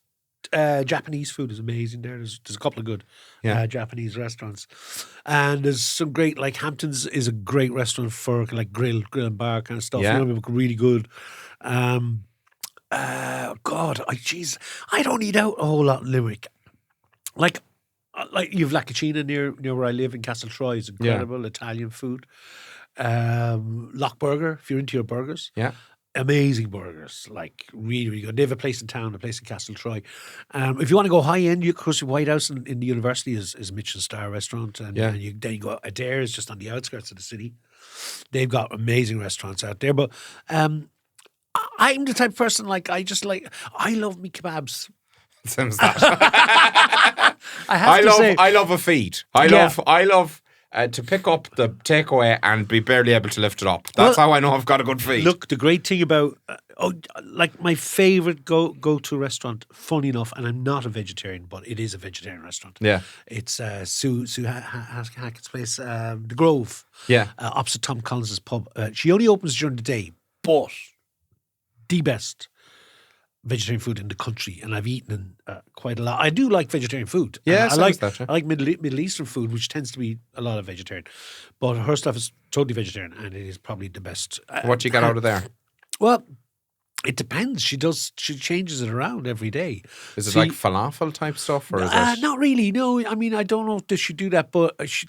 Japanese food is amazing there. There's a couple of good Japanese restaurants. And there's some great, like Hampton's is a great restaurant for like grill and bar kind of stuff. Yeah. Really good. I don't eat out a whole lot in Limerick. Like you've La Cucina near where I live in Castletroy is incredible Italian food. Lockburger, if you're into your burgers. Yeah. Amazing burgers, like really, really good. They have a place in town, a place in Castletroy. If you want to go high end, of course, White House in the university is a Michelin star restaurant, and then you go Adair is just on the outskirts of the city. They've got amazing restaurants out there, but I'm the type of person I love me kebabs. Same as that. I love a feed. I love to pick up the takeaway and be barely able to lift it up. That's how I know I've got a good feed. Look, the great thing about like my favourite go to restaurant, funny enough, and I'm not a vegetarian, but it is a vegetarian restaurant. Yeah, it's Sue Hackett's place, the Grove. Yeah, opposite Tom Collins's pub. She only opens during the day, but the best vegetarian food in the country, and I've eaten quite a lot. I do like vegetarian food. Yeah, I like that, yeah. I like Middle Eastern food, which tends to be a lot of vegetarian. But her stuff is totally vegetarian, and it is probably the best. What do you get out of there? Well, it depends. She changes it around every day. Is it like falafel type stuff, or is it? Not really. No, I mean, I don't know if she do that, but she'd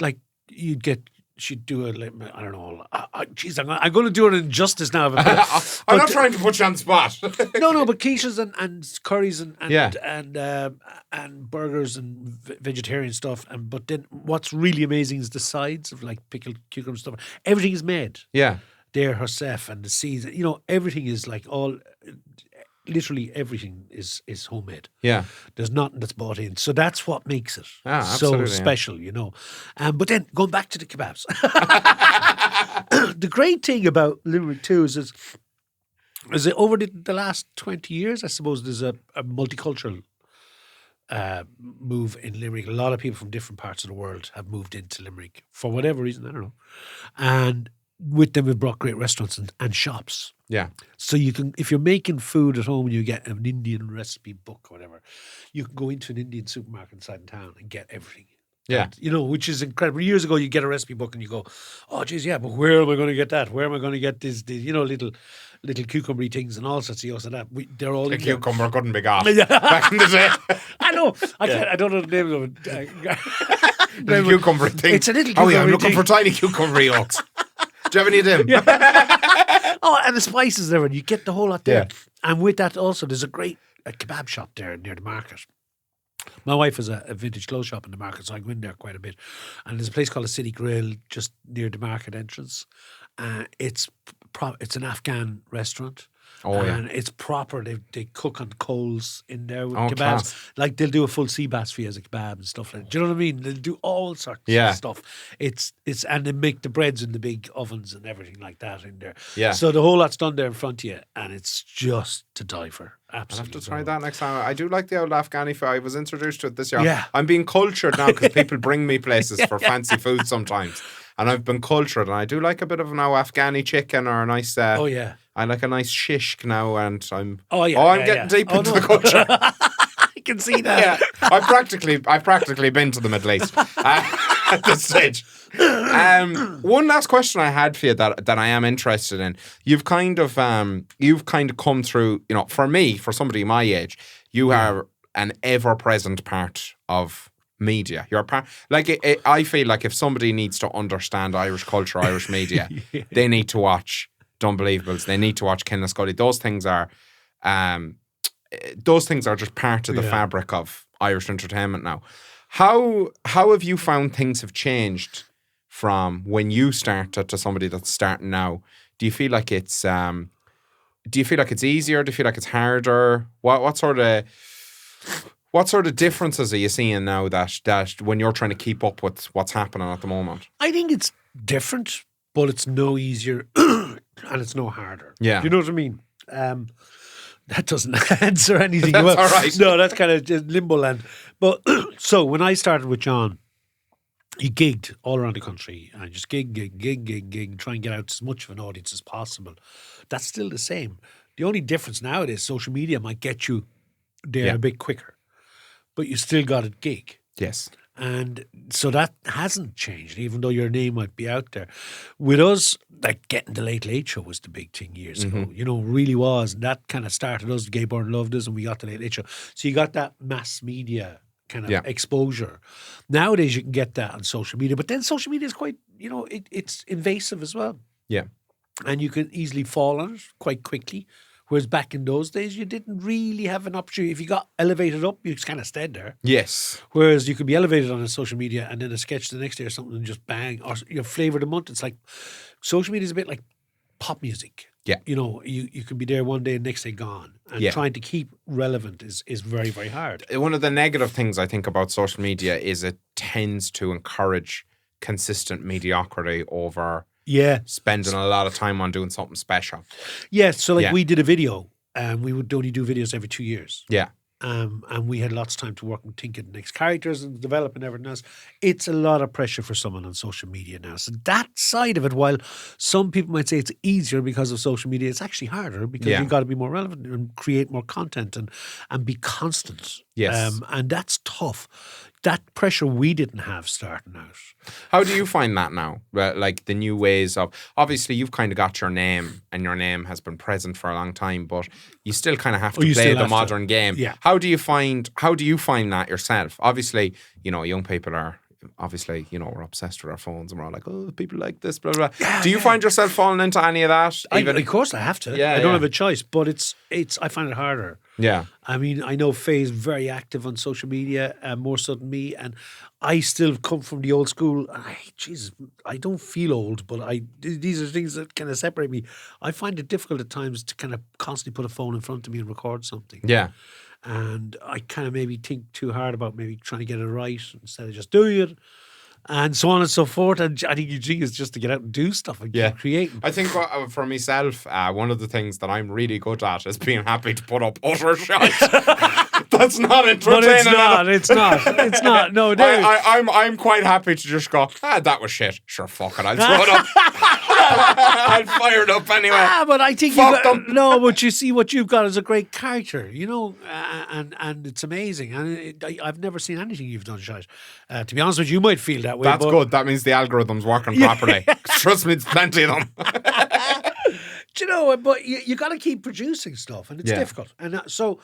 do it. Like, I don't know. Geez, I'm going to do it injustice now. I'm not trying to put you on the spot. No, but quiches and curries and burgers and vegetarian stuff. But then what's really amazing is the sides of like pickled cucumber stuff. Everything is made. Yeah. There herself, and the season. Everything is like literally everything is homemade. Yeah. There's nothing that's bought in. So that's what makes it so special, But then going back to the kebabs. The great thing about Limerick too is that over the last 20 years, I suppose there's a multicultural move in Limerick. A lot of people from different parts of the world have moved into Limerick for whatever reason, I don't know. And with them, we've brought great restaurants and shops. Yeah. So you can, if you're making food at home and you get an Indian recipe book or whatever, you can go into an Indian supermarket inside town and get everything. Yeah. Which is incredible. Years ago, you get a recipe book and you go, oh, geez, yeah, but where am I going to get that? Where am I going to get this little cucumbery things and all sorts of that? They're all... A cucumber couldn't be got back in the day. I know. I don't know the name of it. The cucumber thing. It's a little cucumber I'm looking for tiny cucumber yolks. Do you have any of them? Yeah. Oh, and the spices there, and you get the whole lot there. Yeah. And with that also, there's a great kebab shop there near the market. My wife has a vintage clothes shop in the market, so I go in there quite a bit. And there's a place called the City Grill just near the market entrance. It's an Afghan restaurant. Oh, yeah. And it's proper. They cook on coals in there with kebabs. Class. Like they'll do a full sea bass for you as a kebab and stuff like that. Do you know what I mean? They'll do all sorts of stuff. And they make the breads in the big ovens and everything like that in there. Yeah. So the whole lot's done there in front of you, and it's just to die for. Absolutely. I'll have to try that next time. I do like the old Afghani food. I was introduced to it this year. Yeah. I'm being cultured now because people bring me places for fancy food sometimes. And I've been cultured, and I do like a bit of now Afghani chicken or a nice... I like a nice shish now, and I'm getting deep into the culture. I can see that. Yeah, I've practically been to the Middle East at this stage. One last question I had for you that I am interested in. You've kind of come through. For somebody my age, you are an ever-present part of media. You're a part. I feel like if somebody needs to understand Irish culture, Irish media, they need to watch Unbelievables. They need to watch Ken and Scully. Those things are just part of the fabric of Irish entertainment now. How have you found things have changed from when you started to somebody that's starting now? Do you feel like it's easier? Do you feel like it's harder? What sort of differences are you seeing now that when you're trying to keep up with what's happening at the moment? I think it's different, but it's no easier and it's no harder. Yeah. Do you know what I mean? That doesn't answer anything. That's all right. No, that's kind of just limbo land. But so when I started with Jon, he gigged all around the country. And I just gig, try and get out to as much of an audience as possible. That's still the same. The only difference nowadays, social media might get you there a bit quicker, but you still got a gig. Yes. And so that hasn't changed, even though your name might be out there. With us, like getting the Late Late Show was the big thing years ago. Really was. And that kind of started us. Gay Byrne loved us, and we got the Late Late Show. So you got that mass media kind of exposure. Nowadays, you can get that on social media. But then social media is quite, it's invasive as well. Yeah. And you can easily fall on it quite quickly. Whereas back in those days, you didn't really have an opportunity. If you got elevated up, you just kind of stayed there. Yes. Whereas you could be elevated on a social media and then a sketch the next day or something and just bang. Or your flavour of the month. It's like social media is a bit like pop music. Yeah. You know, you can be there one day and next day gone. And trying to keep relevant is very, very hard. One of the negative things I think about social media is it tends to encourage consistent mediocrity over spending a lot of time on doing something special. Yeah, so like we did a video, and we would only do videos every 2 years. Yeah. And we had lots of time to work and think of next characters and develop and everything else. It's a lot of pressure for someone on social media now. So that side of it, while some people might say it's easier because of social media, it's actually harder because you've got to be more relevant and create more content and be constant. Yes. And that's tough. That pressure we didn't have starting out. How do you find that now? Like the new ways of, obviously you've kind of got your name and your name has been present for a long time, but you still kind of have to play the modern game. Yeah. How do you find that yourself? Obviously, you know, young people are, obviously, you know, we're obsessed with our phones and we're all like, oh, people like this, blah, blah, blah. Yeah, do you find yourself falling into any of that? Of course I have to. I don't have a choice, but I find it harder. Yeah. I mean, I know Faye's very active on social media, more so than me, and I still come from the old school. Jesus, I don't feel old, but these are things that kind of separate me. I find it difficult at times to kind of constantly put a phone in front of me and record something. Yeah. And I kind of maybe think too hard about maybe trying to get it right instead of just doing it. And so on and so forth. And I think Eugene is just to get out and do stuff and keep creating. I think for myself, one of the things that I'm really good at is being happy to put up utter shots. That's not entertaining. But it's not. No, dude. I'm quite happy to just go, that was shit. Sure, fuck it. I'll throw it up. I'll fire it up anyway. But I think but you see what you've got is a great character, you know, and it's amazing. And I've never seen anything you've done, Shite. To be honest with you, you might feel that way. That's good. That means the algorithm's working properly. Trust me, there's plenty of them. Do you know, but you got to keep producing stuff, and it's difficult. And so,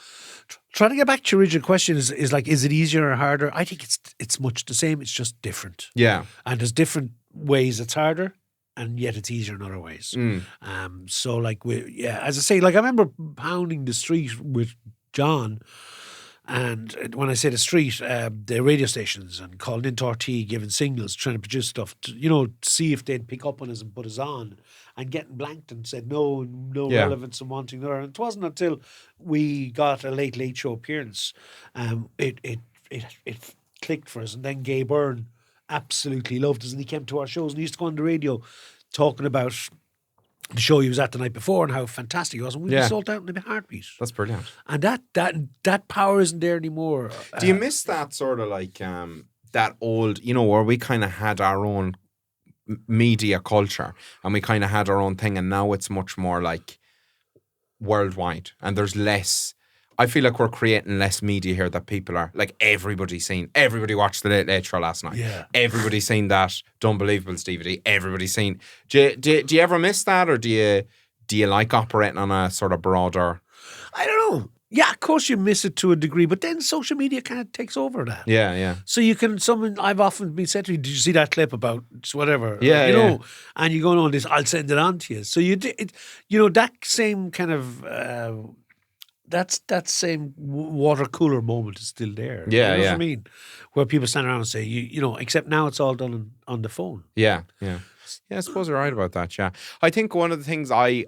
trying to get back to your original question is like, is it easier or harder? I think it's much the same. It's just different. Yeah, and there's different ways it's harder, and yet it's easier in other ways. So, like, as I say, like I remember pounding the street with Jon. And when I say the street, the radio stations and calling into RT, giving signals, trying to produce stuff, to see if they'd pick up on us and put us on, and getting blanked and said no relevance and wanting another. And it wasn't until we got a late show appearance, it clicked for us. And then Gay Byrne absolutely loved us, and he came to our shows and he used to go on the radio talking about the show he was at the night before and how fantastic it was, and we sold out in a heartbeat. That's brilliant. And that power isn't there anymore. Do you miss that sort of like that old, where we kind of had our own media culture and we kind of had our own thing, and now it's much more like worldwide, and there's less. I feel like we're creating less media here that people are like, everybody watched the Late Late Show last night. Yeah. Everybody's seen that Unbelievables DVD. Everybody's seen. Do you ever miss that, or do you like operating on a sort of broader? I don't know. Yeah, of course you miss it to a degree, but then social media kind of takes over that. Yeah. So I've often been said to me, did you see that clip about whatever? Yeah, you know, and you go on this, I'll send it on to you. So that same kind of. That same water cooler moment is still there. Yeah, you know what I mean? Where people stand around and say, except now it's all done on the phone. Yeah. I suppose you're right about that. Yeah, I think one of the things I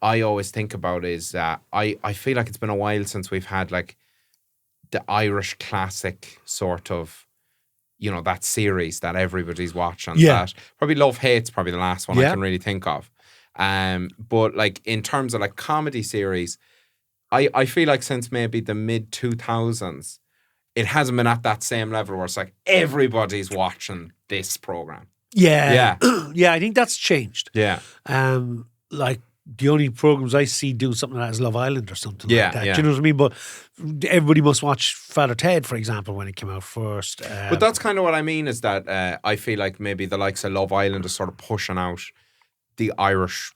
always think about is I feel like it's been a while since we've had like the Irish classic sort of, that series that everybody's watching. Yeah. That probably Love Hate's probably the last one I can really think of. But like in terms of like comedy series, I feel like since maybe the mid 2000s, it hasn't been at that same level where it's like everybody's watching this program. Yeah. Yeah, I think that's changed. Yeah. Like the only programs I see doing something like that is Love Island or something like that. Yeah. Do you know what I mean? But everybody must watch Father Ted, for example, when it came out first. But that's kind of what I mean is that I feel like maybe the likes of Love Island is sort of pushing out the Irish,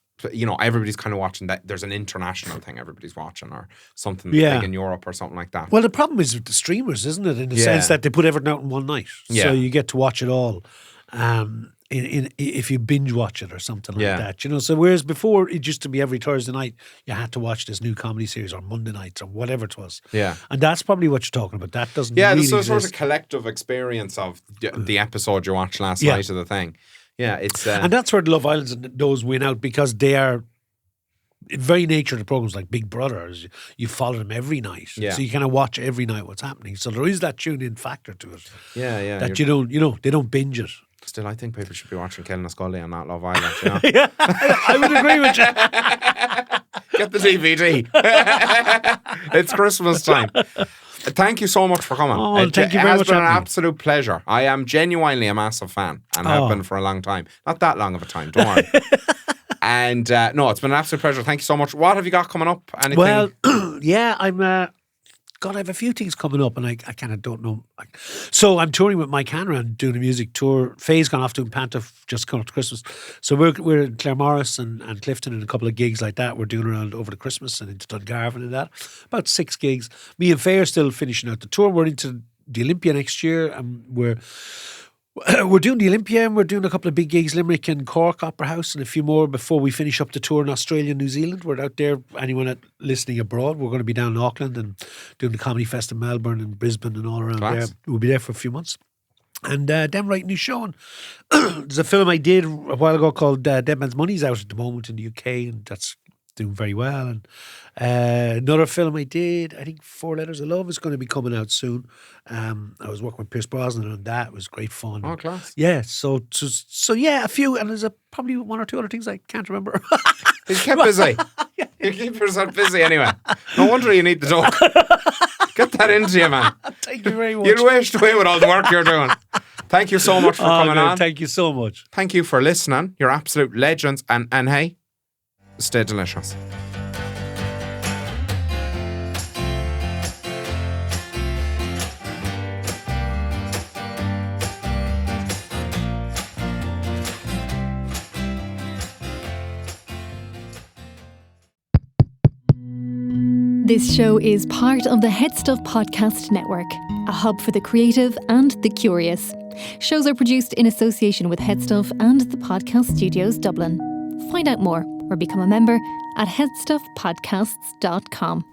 everybody's kind of watching that. There's an international thing everybody's watching or something big in Europe or something like that. Well, the problem is with the streamers, isn't it? In the sense that they put everything out in one night. Yeah. So you get to watch it all if you binge watch it or something like that. So whereas before it used to be every Thursday night you had to watch this new comedy series, or Monday nights or whatever it was. Yeah. And that's probably what you're talking about. That doesn't really there's a exist. sort of collective experience of the episode you watched last night of the thing. Yeah, it's and that's where Love Island and those win out, because they are very nature of the programs like Big Brother. You follow them every night, Yeah. so you kind of watch every night what's happening. So there is that tune-in factor to it. Yeah. That they don't binge it. Still, I think people should be watching Killing a Scully and not Love Island. You know? Yeah, I would agree with you. Get the DVD. It's Christmas time. Thank you so much for coming. Oh, thank you very much. It has been an Anthony. absolute pleasure. I am genuinely a massive fan and have been for a long time. Not that long of a time, don't worry. And no, it's been an absolute pleasure. Thank you so much. What have you got coming up? Anything? Well, yeah, I have a few things coming up, and I kind of don't know. So I'm touring with Mike Hanrahan, doing a music tour. Faye's gone off doing Panther just coming up to Christmas. So we're in Claremorris and Clifton and a couple of gigs like that. We're doing around over the Christmas and into Dungarvan and that. About 6 gigs. Me and Faye are still finishing out the tour. We're into the Olympia next year, and we're doing the Olympia, and we're doing a couple of big gigs, Limerick and Cork Opera House, and a few more before we finish up the tour in Australia and New Zealand. We're out there. Anyone listening abroad, we're going to be down in Auckland and doing the Comedy Fest in Melbourne and Brisbane and all around there. We'll be there for a few months. And then writing a new show. And there's a film I did a while ago called Dead Man's Money's out at the moment in the UK, and that's doing very well. And another film I did, I think 4 Letters of Love, is going to be coming out soon. I was working with Pierce Brosnan on that. It was great fun. Oh, class. Yeah, so yeah, a few, and there's probably 1 or 2 other things I can't remember. You kept busy. You keep yourself busy anyway. No wonder you need the dough. Get that into you, man. Thank you very much. You'll waste away with all the work you're doing. Thank you so much for coming on. Thank you so much. Thank you for listening. You're absolute legends. And hey, stay delicious. This show is part of the HeadStuff Podcast Network, a hub for the creative and the curious. Shows are produced in association with HeadStuff and the Podcast Studios Dublin. Find out more or become a member at headstuffpodcasts.com.